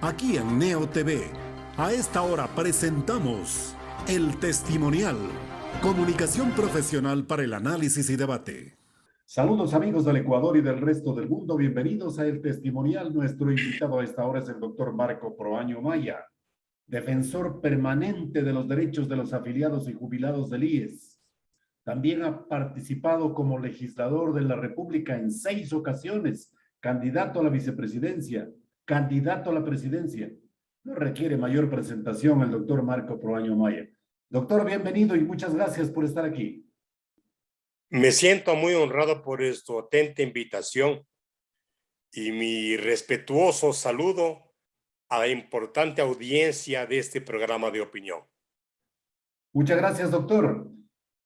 Aquí en Neo TV, a esta hora presentamos El Testimonial, comunicación profesional para el análisis y debate. Saludos amigos del Ecuador y del resto del mundo, bienvenidos a El Testimonial. Nuestro invitado a esta hora es el doctor Marco Proaño Maya, defensor permanente de los derechos de los afiliados y jubilados del IES. También ha participado como legislador de la República en 6 ocasiones, candidato a la vicepresidencia, candidato a la presidencia. No requiere mayor presentación el doctor Marco Proaño Maya. Doctor, bienvenido y muchas gracias por estar aquí. Me siento muy honrado por esta atenta invitación y mi respetuoso saludo a la importante audiencia de este programa de opinión. Muchas gracias, doctor.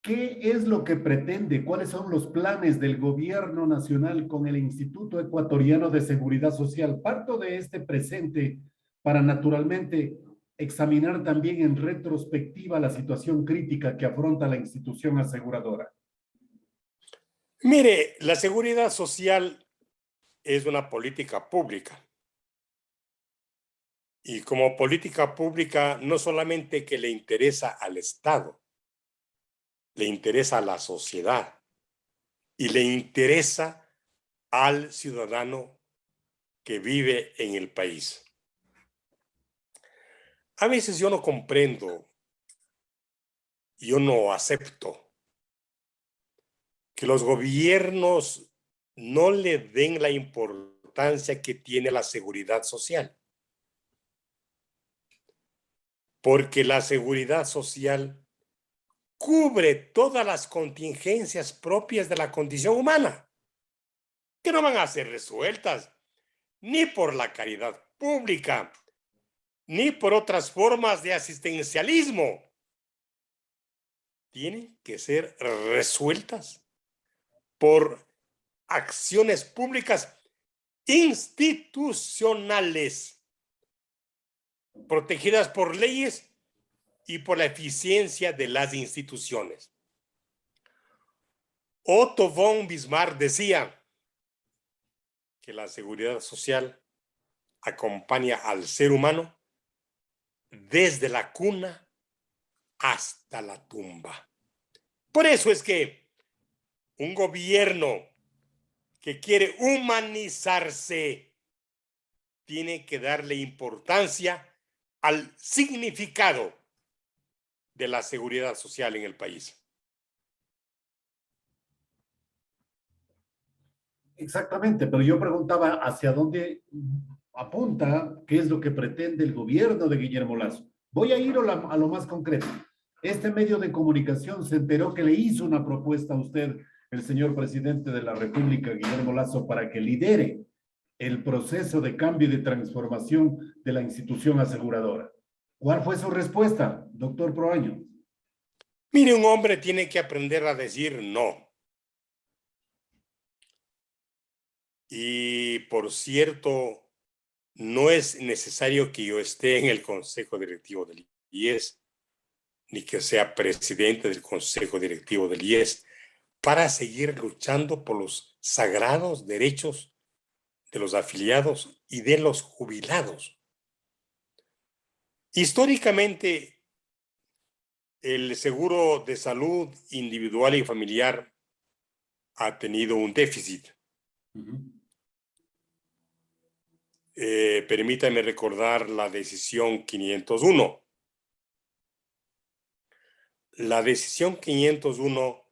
¿Qué es lo que pretende? ¿Cuáles son los planes del gobierno nacional con el Instituto Ecuatoriano de Seguridad Social? Parto de este presente para naturalmente examinar también en retrospectiva la situación crítica que afronta la institución aseguradora. Mire, la seguridad social es una política pública. Y como política pública, no solamente que le interesa al Estado, le interesa a la sociedad y le interesa al ciudadano que vive en el país. A veces yo no comprendo, yo no acepto que los gobiernos no le den la importancia que tiene la seguridad social. Porque la seguridad social cubre todas las contingencias propias de la condición humana, que no van a ser resueltas ni por la caridad pública, ni por otras formas de asistencialismo. Tienen que ser resueltas por acciones públicas institucionales, protegidas por leyes y por la eficiencia de las instituciones. Otto von Bismarck decía que la seguridad social acompaña al ser humano desde la cuna hasta la tumba. Por eso es que un gobierno que quiere humanizarse tiene que darle importancia al significado de la seguridad social en el país. Exactamente, pero yo preguntaba hacia dónde apunta, qué es lo que pretende el gobierno de Guillermo Lasso. Voy a ir a lo más concreto. Este medio de comunicación se enteró que le hizo una propuesta a usted, el señor presidente de la República, Guillermo Lasso, para que lidere el proceso de cambio y de transformación de la institución aseguradora. ¿Cuál fue su respuesta, doctor Proaño? Mire, un hombre tiene que aprender a decir no. Y por cierto, no es necesario que yo esté en el consejo directivo del IES, ni que sea presidente del consejo directivo del IES, para seguir luchando por los sagrados derechos de los afiliados y de los jubilados. Históricamente, el seguro de salud individual y familiar ha tenido un déficit. Permítame recordar la decisión 501. La decisión 501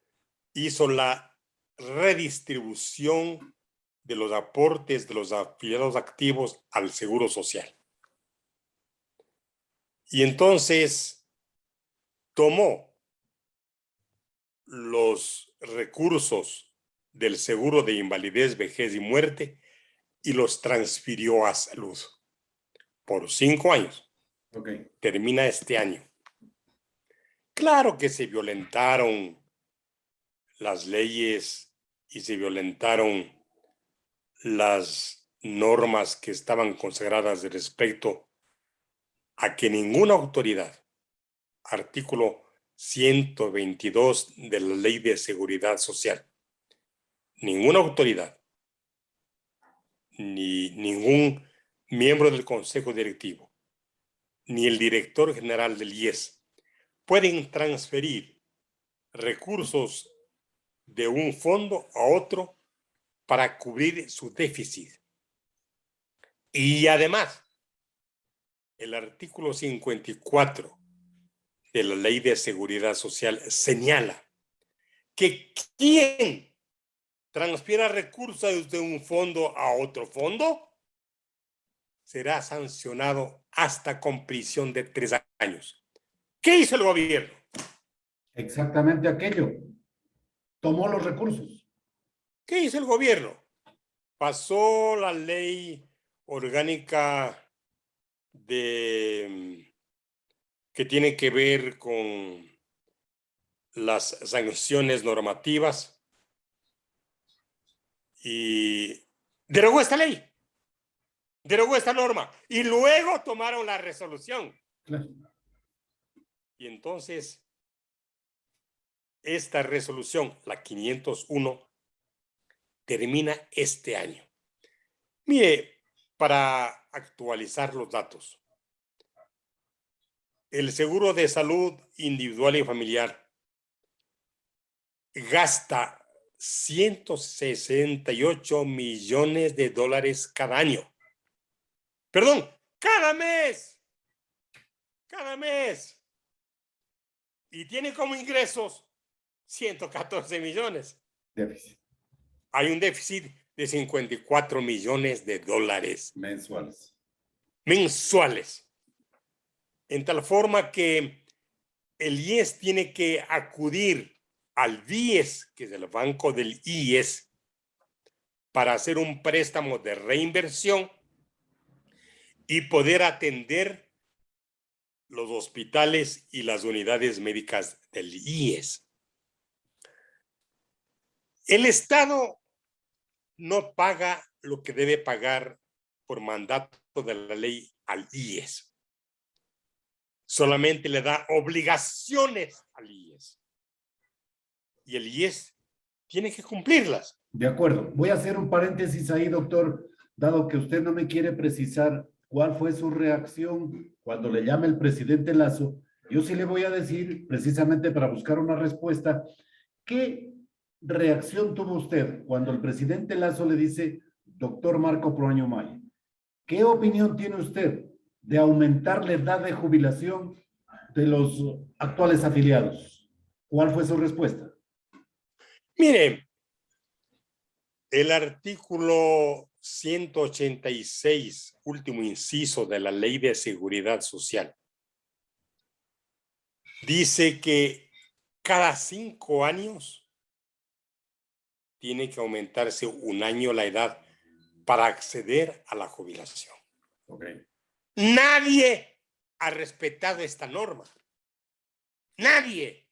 hizo la redistribución de los aportes de los afiliados activos al seguro social. Y entonces tomó los recursos del seguro de invalidez, vejez y muerte y los transfirió a salud por 5 años. Okay. Termina este año. Claro que se violentaron las leyes y se violentaron las normas que estaban consagradas respecto a que ninguna autoridad, artículo 122 de la Ley de Seguridad Social, ninguna autoridad ni ningún miembro del Consejo Directivo, ni el director general del IES pueden transferir recursos de un fondo a otro para cubrir su déficit. Y además, el artículo 54 de la Ley de Seguridad Social señala que quien transfiera recursos de un fondo a otro fondo será sancionado hasta con prisión de 3 años. ¿Qué hizo el gobierno? Exactamente aquello. Tomó los recursos. ¿Qué hizo el gobierno? Pasó la ley orgánica que tiene que ver con las sanciones normativas y derogó esta ley, derogó esta norma y luego tomaron la resolución. Claro. Y entonces esta resolución, la 501, termina este año. Mire, para actualizar los datos, el seguro de salud individual y familiar gasta $168 millones cada año. Perdón, cada mes. Cada mes. Y tiene como ingresos 114 millones. Déficit. Hay un déficit de $54 millones mensuales. Mensuales. En tal forma que el IES tiene que acudir al BIES, que es el banco del IES, para hacer un préstamo de reinversión y poder atender los hospitales y las unidades médicas del IES. El Estado no paga lo que debe pagar por mandato de la ley al IES. Solamente le da obligaciones al IES. Y el IES tiene que cumplirlas. De acuerdo. Voy a hacer un paréntesis ahí, doctor, dado que usted no me quiere precisar cuál fue su reacción cuando le llama el presidente Lasso. Yo sí le voy a decir, precisamente para buscar una respuesta, ¿qué reacción tuvo usted cuando el presidente Lasso le dice, doctor Marco Proaño Maya? ¿Qué opinión tiene usted de aumentar la edad de jubilación de los actuales afiliados? ¿Cuál fue su respuesta? Mire, el artículo 186, último inciso de la Ley de Seguridad Social, dice que cada 5 años tiene que aumentarse un año la edad para acceder a la jubilación. Okay. Nadie ha respetado esta norma. Nadie.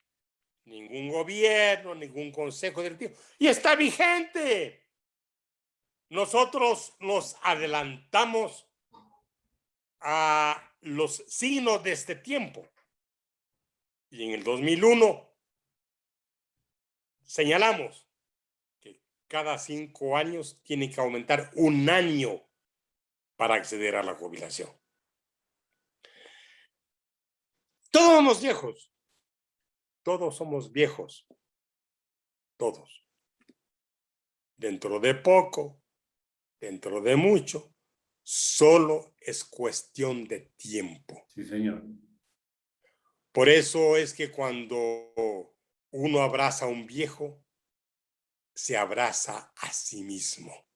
Ningún gobierno, ningún consejo directivo. Y está vigente. Nosotros nos adelantamos a los signos de este tiempo. Y en el 2001 señalamos que cada 5 años tiene que aumentar un año para acceder a la jubilación. Todos somos viejos. Todos somos viejos. Todos. Dentro de poco, dentro de mucho, solo es cuestión de tiempo. Sí, señor. Por eso es que cuando uno abraza a un viejo, se abraza a sí mismo.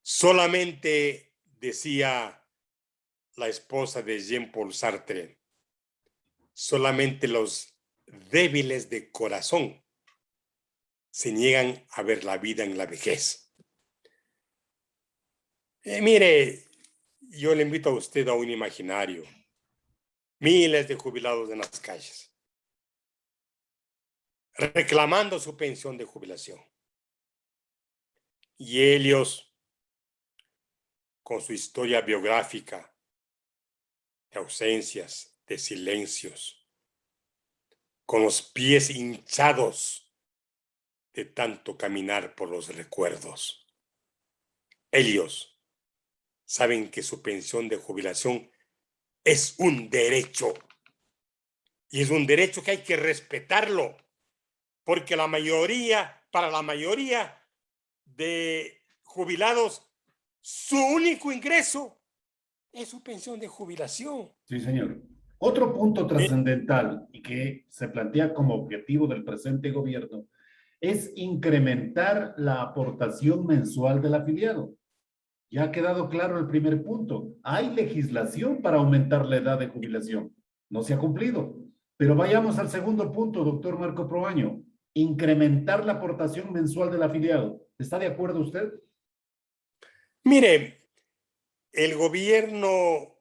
Solamente decía la esposa de Jean-Paul Sartre, solamente los débiles de corazón se niegan a ver la vida en la vejez. Mire, yo le invito a usted a un imaginario. Miles de jubilados en las calles, reclamando su pensión de jubilación. Y ellos, con su historia biográfica, de ausencias, de silencios, con los pies hinchados de tanto caminar por los recuerdos. Ellos saben que su pensión de jubilación es un derecho. Y es un derecho que hay que respetarlo, porque para la mayoría de jubilados, su único ingreso es su pensión de jubilación. Sí, señor. Otro punto trascendental y que se plantea como objetivo del presente gobierno es incrementar la aportación mensual del afiliado. Ya ha quedado claro el primer punto. Hay legislación para aumentar la edad de jubilación. No se ha cumplido. Pero vayamos al segundo punto, doctor Marco Proaño. Incrementar la aportación mensual del afiliado. ¿Está de acuerdo usted? Mire, el gobierno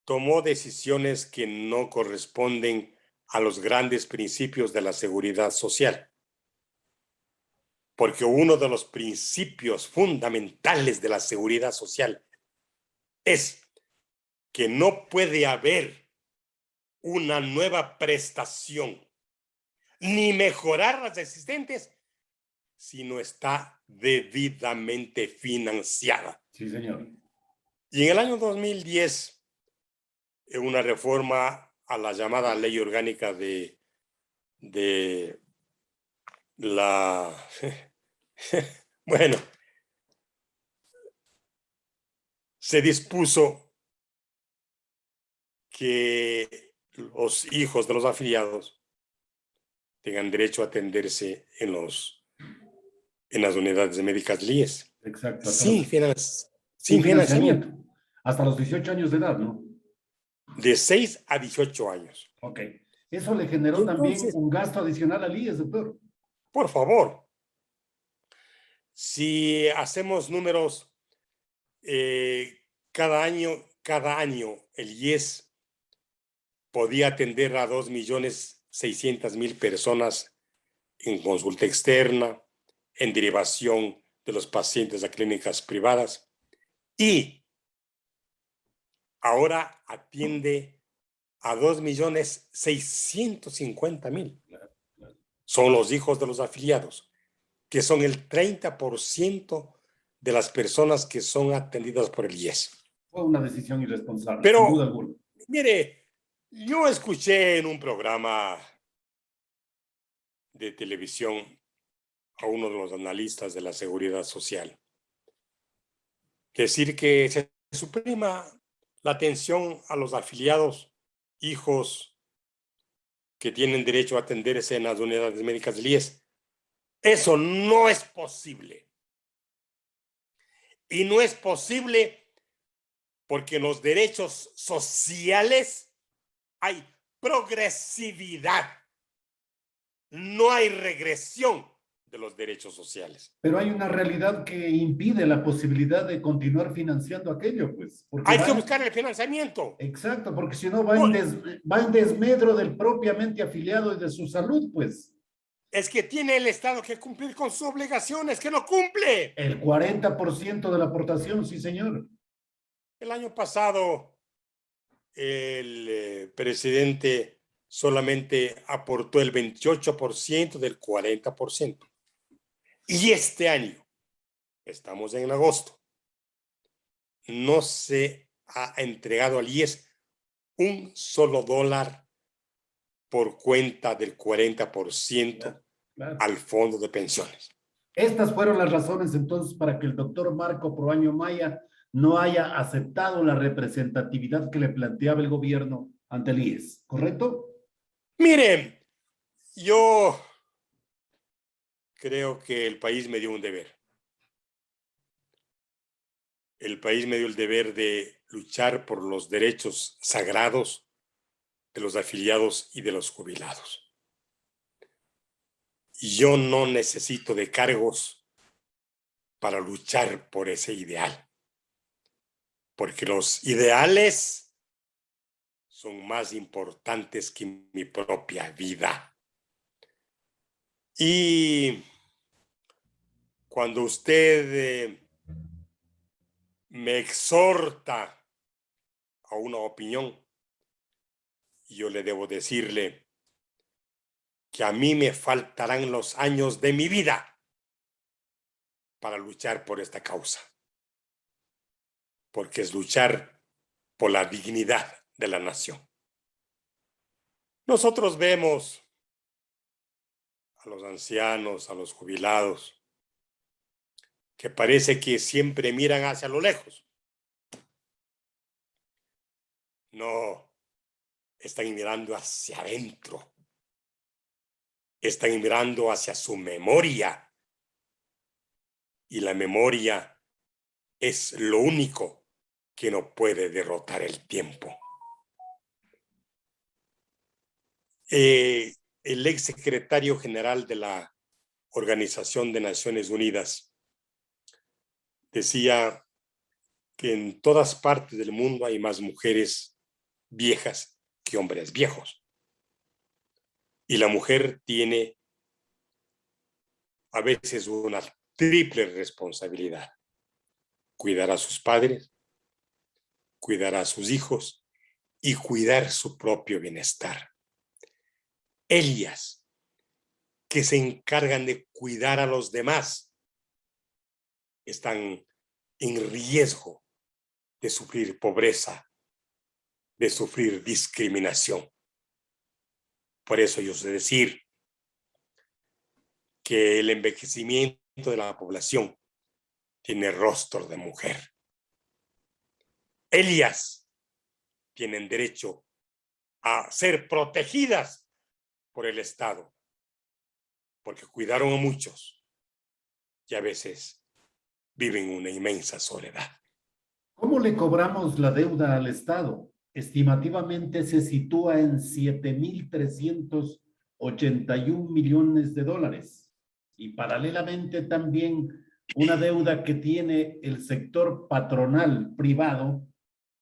tomó decisiones que no corresponden a los grandes principios de la seguridad social. Porque uno de los principios fundamentales de la seguridad social es que no puede haber una nueva prestación ni mejorar las existentes si no está debidamente financiada. Sí, señor. Y en el año 2010, en una reforma a la llamada Ley Orgánica de la... bueno, se dispuso que los hijos de los afiliados tengan derecho a atenderse en las unidades médicas del IES. Exacto. Sin Sin financiamiento. financiamiento. Hasta los 18 años de edad, ¿no? De 6 a 18 años. Ok. Eso le generó también Entonces, un gasto adicional al IES, doctor. por favor, si hacemos números, cada año el IES podía atender a 2.600.000 personas en consulta externa, en derivación de los pacientes a clínicas privadas, y ahora atiende a 2.650.000. Son los hijos de los afiliados, que son el 30% de las personas que son atendidas por el IES. Fue una decisión irresponsable, Pero, sin duda alguna. mire, yo escuché en un programa de televisión a uno de los analistas de la seguridad social decir que se suprima la atención a los afiliados, hijos que tienen derecho a atenderse en las unidades médicas del IES. Eso no es posible. Y no es posible porque en los derechos sociales hay progresividad. No hay regresión de los derechos sociales. Pero hay una realidad que impide la posibilidad de continuar financiando aquello, pues. Porque Hay que buscar el financiamiento. Exacto, porque si no va en desmedro del propiamente afiliado y de su salud, pues. Es que tiene el Estado que cumplir con sus obligaciones, que no cumple. El 40% de la aportación, sí, señor. El año pasado, el presidente solamente aportó el 28% del 40%. Y este año, estamos en agosto, no se ha entregado al IES un solo dólar por cuenta del 40% Claro. al fondo de pensiones. Estas fueron las razones entonces para que el doctor Marco Proaño Maya no haya aceptado la representatividad que le planteaba el gobierno ante el IES, ¿correcto? Miren, yo creo que el país me dio un deber. El país me dio el deber de luchar por los derechos sagrados de los afiliados y de los jubilados. Y yo no necesito de cargos para luchar por ese ideal, porque los ideales son más importantes que mi propia vida. Y cuando usted me exhorta a una opinión, yo le debo decirle que a mí me faltarán los años de mi vida para luchar por esta causa. porque es luchar por la dignidad de la nación. Nosotros vemos a los ancianos, a los jubilados, que parece que siempre miran hacia lo lejos. No, están mirando hacia adentro. Están mirando hacia su memoria. Y la memoria es lo único que no puede derrotar el tiempo. El ex secretario general de la Organización de Naciones Unidas decía que en todas partes del mundo hay más mujeres viejas que hombres viejos. Y la mujer tiene a veces una triple responsabilidad: cuidar a sus padres, cuidar a sus hijos y cuidar su propio bienestar. Ellas, que se encargan de cuidar a los demás, están en riesgo de sufrir pobreza, de sufrir discriminación. Por eso yo sé decir que el envejecimiento de la población tiene rostro de mujer. Ellas tienen derecho a ser protegidas por el Estado, porque cuidaron a muchos y a veces viven una inmensa soledad. ¿Cómo le cobramos la deuda al Estado? Estimativamente se sitúa en 7.381 millones de dólares. Y paralelamente también una deuda que tiene el sector patronal privado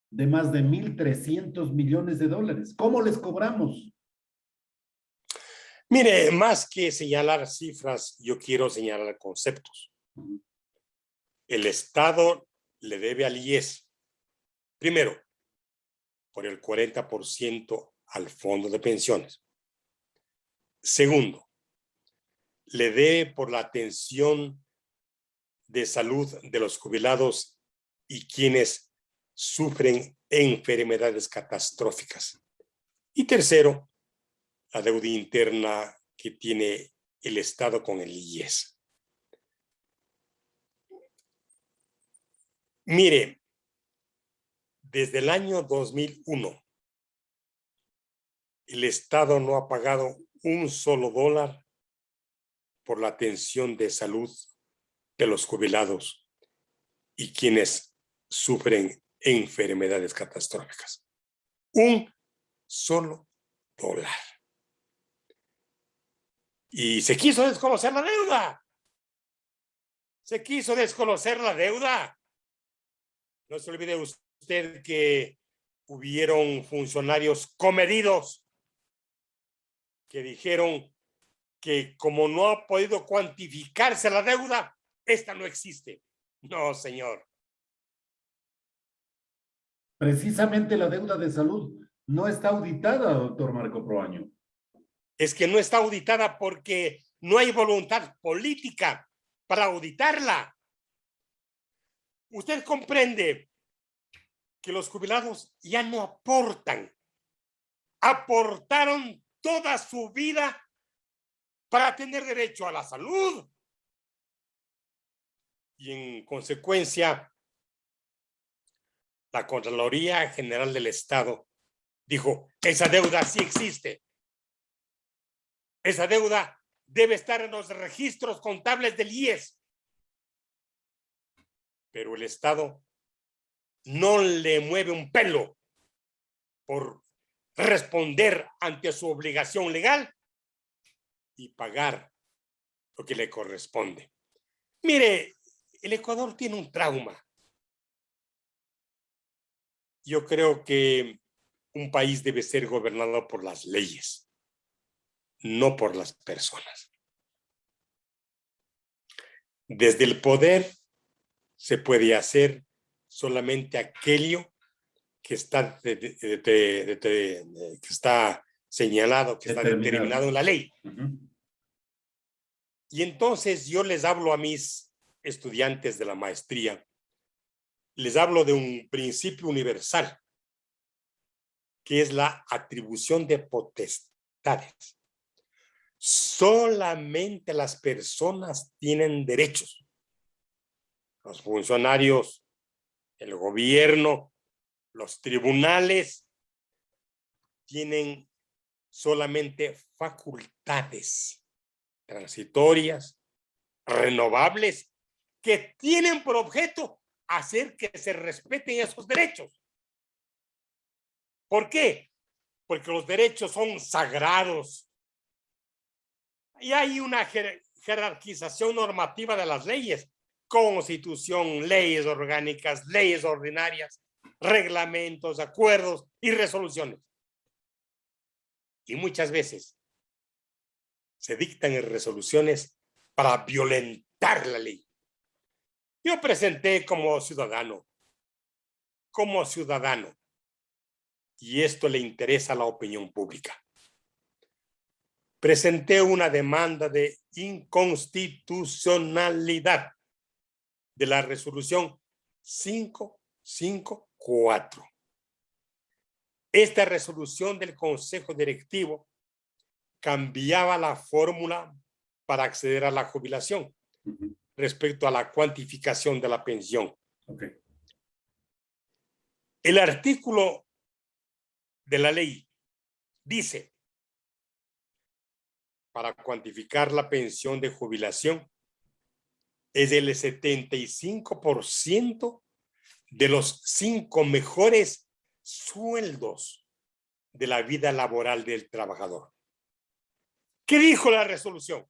de más de 1.300 millones de dólares. ¿Cómo les cobramos? Mire, más que señalar cifras, yo quiero señalar conceptos. El Estado le debe al IES, primero, por el 40% al fondo de pensiones. Segundo, le debe por la atención de salud de los jubilados y quienes sufren enfermedades catastróficas. Y tercero, la deuda interna que tiene el Estado con el IES. Mire, desde el año 2001, el Estado no ha pagado un solo dólar por la atención de salud de los jubilados y quienes sufren enfermedades catastróficas. Un solo dólar. Y se quiso desconocer la deuda. Se quiso desconocer la deuda. No se olvide usted que hubieron funcionarios comedidos que dijeron que como no ha podido cuantificarse la deuda, esta no existe. No, señor. Precisamente la deuda de salud no está auditada, doctor Marco Proaño. Es que no está auditada porque no hay voluntad política para auditarla. Usted comprende que los jubilados ya no aportan. Aportaron toda su vida para tener derecho a la salud. Y en consecuencia, la Contraloría General del Estado dijo: esa deuda sí existe. Esa deuda debe estar en los registros contables del IES. Pero el Estado no le mueve un pelo por responder ante su obligación legal y pagar lo que le corresponde. Mire, el Ecuador tiene un trauma. Yo creo que un país debe ser gobernado por las leyes, no por las personas. Desde el poder se puede hacer solamente aquello que está, que está señalado, que está determinado en la ley. Y entonces yo les hablo a mis estudiantes de la maestría les hablo de un principio universal, que es la atribución de potestades. Solamente las personas tienen derechos. Los funcionarios, el gobierno, los tribunales tienen solamente facultades transitorias, renovables, que tienen por objeto hacer que se respeten esos derechos. ¿Por qué? Porque los derechos son sagrados. Y hay una jerarquización normativa de las leyes: constitución, leyes orgánicas, leyes ordinarias, reglamentos, acuerdos y resoluciones. Y muchas veces se dictan en resoluciones para violentar la ley. Yo presenté como ciudadano, y esto le interesa a la opinión pública. Presenté una demanda de inconstitucionalidad de la resolución 554. Esta resolución del Consejo Directivo cambiaba la fórmula para acceder a la jubilación respecto a la cuantificación de la pensión. El artículo de la ley dice: para cuantificar la pensión de jubilación es el 75% de los 5 mejores sueldos de la vida laboral del trabajador. ¿Qué dijo la resolución?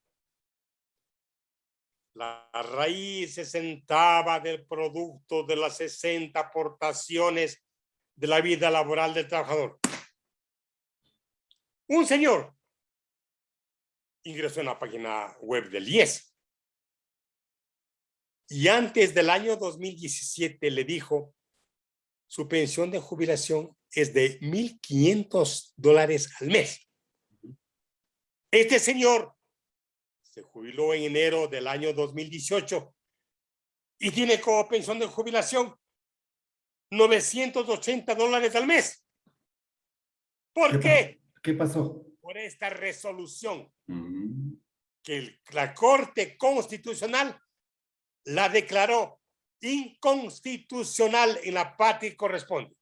La raíz se sentaba del producto de las 60 aportaciones de la vida laboral del trabajador. Un señor ingresó en la página web del IES y antes del año 2017 le dijo: su pensión de jubilación es de $1,500 al mes. Este señor se jubiló en enero del año 2018 y tiene como pensión de jubilación $980 al mes. ¿Por qué? ¿Qué pasó? Por esta resolución que la Corte Constitucional la declaró inconstitucional en la parte que corresponde.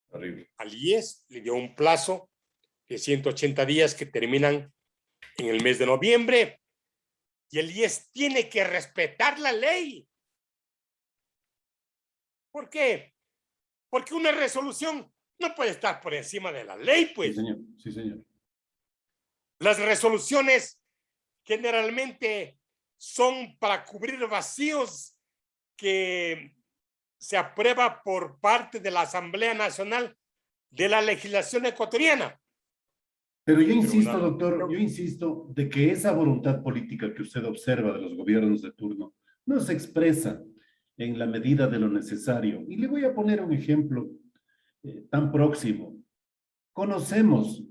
Horrible. Al IES le dio un plazo de 180 días que terminan en el mes de noviembre, y el IES tiene que respetar la ley. ¿Por qué? Porque una resolución no puede estar por encima de la ley, pues. Sí, señor. Sí, señor. Las resoluciones generalmente son para cubrir vacíos que se aprueba por parte de la Asamblea Nacional de la legislación ecuatoriana. Pero yo insisto, doctor, yo insisto de que esa voluntad política que usted observa de los gobiernos de turno no se expresa en la medida de lo necesario. Y le voy a poner un ejemplo tan próximo. Conocemos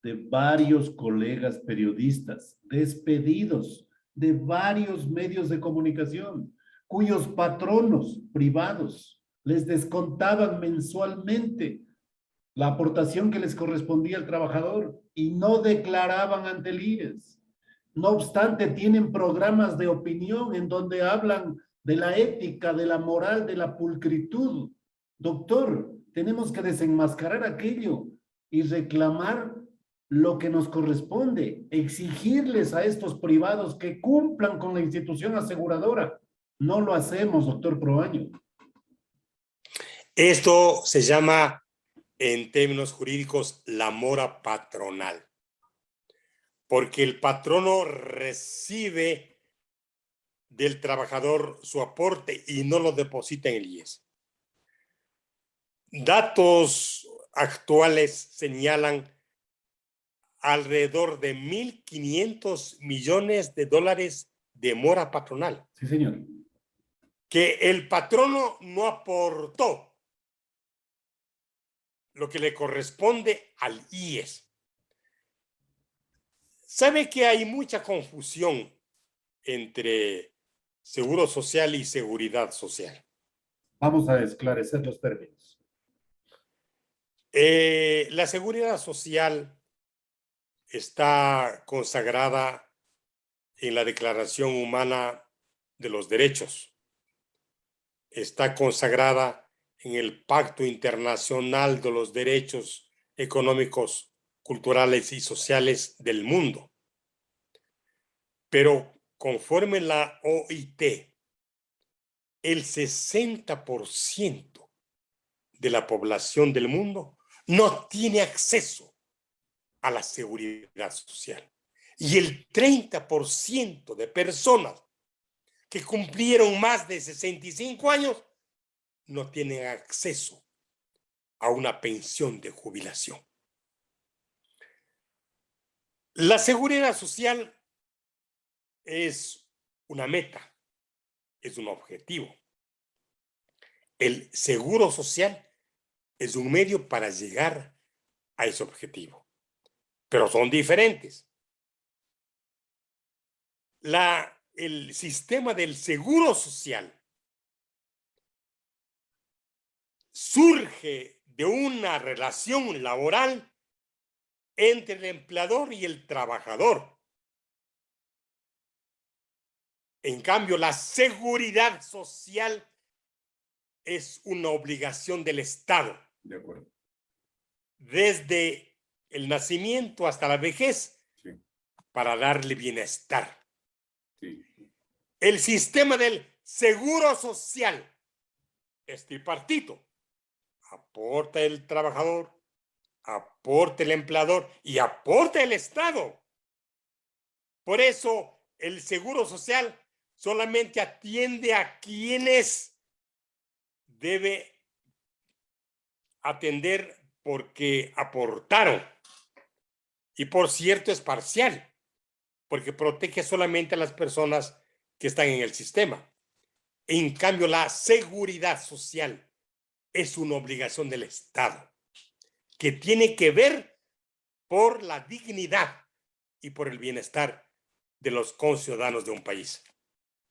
de varios colegas periodistas despedidos de varios medios de comunicación, cuyos patronos privados les descontaban mensualmente la aportación que les correspondía al trabajador y no declaraban ante el IES. No obstante, tienen programas de opinión en donde hablan de la ética, de la moral, de la pulcritud. Doctor, tenemos que desenmascarar aquello y reclamar lo que nos corresponde, exigirles a estos privados que cumplan con la institución aseguradora. No lo hacemos, doctor Proaño. Esto se llama, en términos jurídicos, la mora patronal, porque el patrono recibe del trabajador su aporte y no lo deposita en el IES. Datos actuales señalan alrededor de $1,500 millones de mora patronal. Sí, señor. Que el patrono no aportó lo que le corresponde al IES. Sabe que hay mucha confusión entre seguro social y seguridad social. Vamos a esclarecer los términos. La seguridad social está consagrada en la Declaración Humana de los Derechos. Está consagrada en el Pacto Internacional de los Derechos Económicos, Culturales y Sociales del mundo. Pero conforme la OIT, el 60% de la población del mundo no tiene acceso a la seguridad social. Y el 30% de personas que cumplieron más de 65 años no tienen acceso a una pensión de jubilación. La seguridad social es una meta, es un objetivo. El seguro social es un medio para llegar a ese objetivo, pero son diferentes. El sistema del seguro social surge de una relación laboral entre el empleador y el trabajador. En cambio, la seguridad social es una obligación del Estado. De acuerdo. Desde el nacimiento hasta la vejez, Sí. Para darle bienestar. Sí. El sistema del seguro social es tripartito. Aporta el trabajador, aporta el empleador y aporta el Estado. Por eso el seguro social solamente atiende a quienes debe atender porque aportaron. Y por cierto es parcial, porque protege solamente a las personas que están en el sistema. En cambio, la seguridad social es una obligación del Estado que tiene que ver por la dignidad y por el bienestar de los conciudadanos de un país.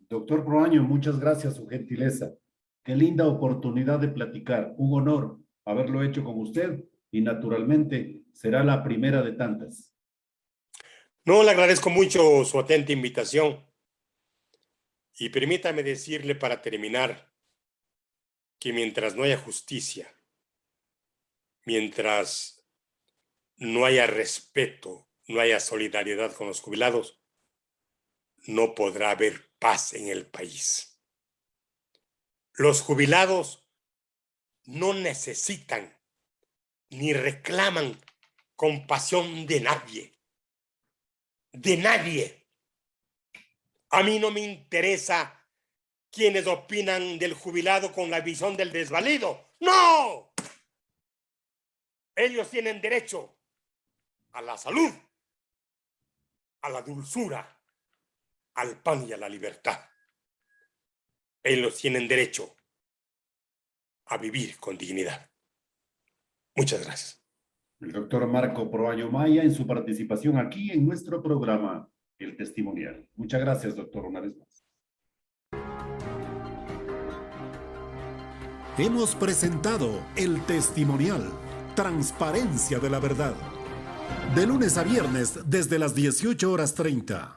Doctor Proaño, muchas gracias, su gentileza. Qué linda oportunidad de platicar. Un honor haberlo hecho con usted y naturalmente será la primera de tantas. No, le agradezco mucho su atenta invitación y permítame decirle para terminar que mientras no haya justicia, mientras no haya respeto, no haya solidaridad con los jubilados, no podrá haber paz en el país. Los jubilados no necesitan ni reclaman compasión de nadie. De nadie. A mí no me interesa quienes opinan del jubilado con la visión del desvalido. ¡No! Ellos tienen derecho a la salud, a la dulzura, al pan y a la libertad. Ellos tienen derecho a vivir con dignidad. Muchas gracias. El doctor Marco Proaño Maya en su participación aquí en nuestro programa El Testimonial. Muchas gracias, doctor, una vez más. Hemos presentado El Testimonial, transparencia de la verdad. De lunes a viernes desde las 18:30.